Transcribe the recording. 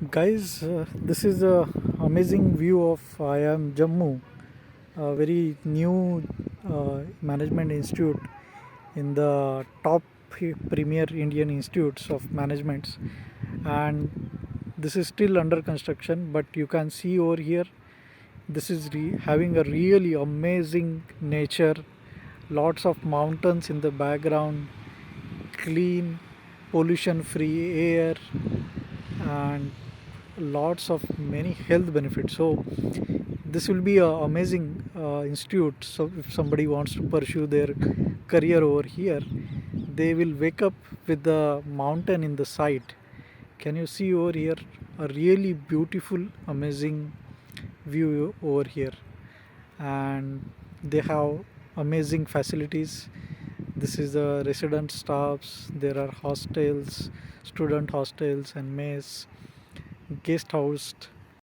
Guys, this is a amazing view of IIM Jammu, a very new management institute in the top premier Indian institutes of managements, and this is still under construction. But you can see over here, this is having a really amazing nature, lots of mountains in the background, clean, pollution-free air, and lots of many health benefits. So this will be a amazing institute. So if somebody wants to pursue their career over here, they will wake up with the mountain in the sight. Can you see over here a really beautiful, amazing view over here? And they have amazing facilities. This is the resident staffs. There are hostels, student hostels, and mess, guest house,